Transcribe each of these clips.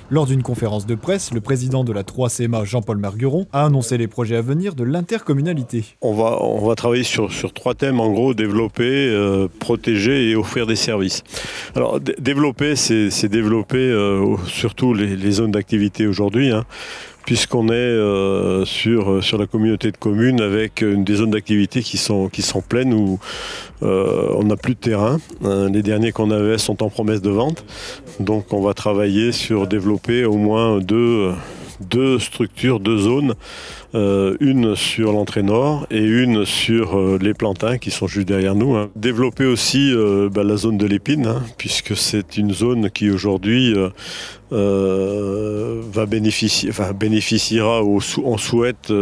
Lors d'une conférence de presse, le président de la 3CMA, Jean-Paul Margueron, a annoncé les projets à venir de l'intercommunalité. On va travailler sur 3 thèmes, en gros, développer, protéger et offrir des services. Alors, développer, c'est développer surtout les zones d'activité aujourd'hui, hein, puisqu'on est sur la communauté de communes avec des zones d'activité qui sont pleines où on n'a plus de terrain. Les derniers qu'on avait sont en promesse de vente. Donc on va travailler sur développer au moins deux structures, 2 zones, une sur l'entrée nord et une sur les Plantins qui sont juste derrière nous, hein. Développer aussi la zone de l'Épine, hein, puisque c'est une zone qui aujourd'hui bénéficiera, on souhaite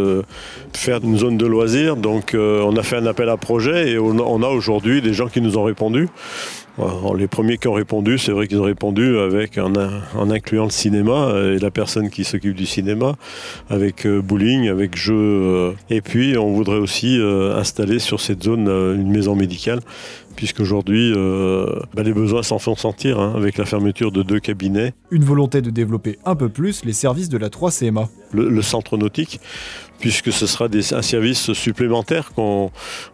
faire une zone de loisirs. Donc on a fait un appel à projet et on a aujourd'hui des gens qui nous ont répondu. Alors, les premiers qui ont répondu, c'est vrai qu'ils ont répondu en incluant le cinéma et la personne qui s'occupe du cinéma, avec bowling, avec jeux. Et puis on voudrait aussi installer sur cette zone une maison médicale, puisqu'aujourd'hui les besoins s'en font sentir, hein, avec la fermeture de 2 cabinets. Une volonté de développer un peu plus les services de la 3CMA. Le centre nautique, puisque ce sera un service supplémentaire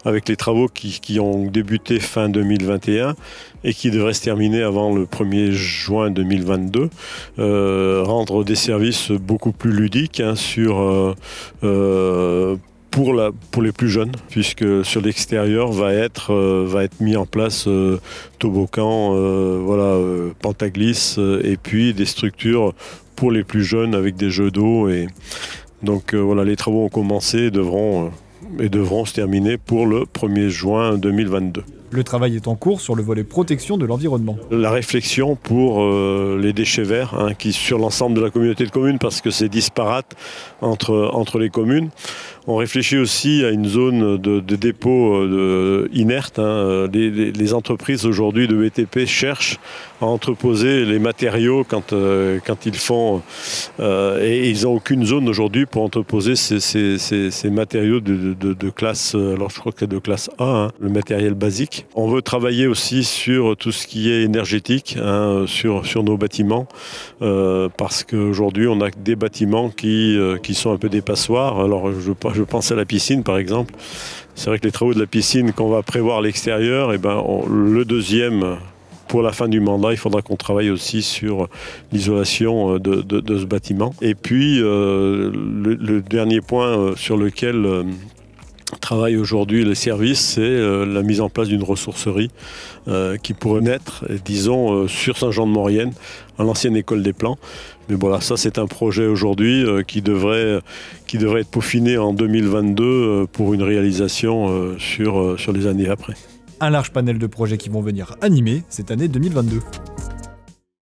avec les travaux qui ont débuté fin 2021 et qui devraient se terminer avant le 1er juin 2022, rendre des services beaucoup plus ludiques, hein, pour les plus jeunes, puisque sur l'extérieur va être mis en place toboggan, pentaglisse, et puis des structures pour les plus jeunes avec des jeux d'eau. Et donc les travaux ont commencé et devront se terminer pour le 1er juin 2022. Le travail est en cours sur le volet protection de l'environnement. La réflexion pour les déchets verts, hein, qui sur l'ensemble de la communauté de communes, parce que c'est disparate entre les communes. On réfléchit aussi à une zone de dépôt inerte, hein. Les entreprises aujourd'hui de BTP cherchent à entreposer les matériaux quand ils font, et ils n'ont aucune zone aujourd'hui pour entreposer ces matériaux de classe, alors je crois que c'est de classe A, hein, le matériel basique. On veut travailler aussi sur tout ce qui est énergétique, hein, sur nos bâtiments, parce qu'aujourd'hui on a des bâtiments qui sont un peu des passoires. Alors je pense à la piscine par exemple. C'est vrai que les travaux de la piscine qu'on va prévoir à l'extérieur, le deuxième, pour la fin du mandat, il faudra qu'on travaille aussi sur l'isolation de ce bâtiment. Et puis le dernier point sur lequel travaille aujourd'hui le service, c'est la mise en place d'une ressourcerie qui pourrait naître, disons, sur Saint-Jean-de-Maurienne, à l'ancienne école des plans. Mais voilà, ça c'est un projet aujourd'hui qui devrait être peaufiné en 2022 pour une réalisation sur les années après. Un large panel de projets qui vont venir animer cette année 2022.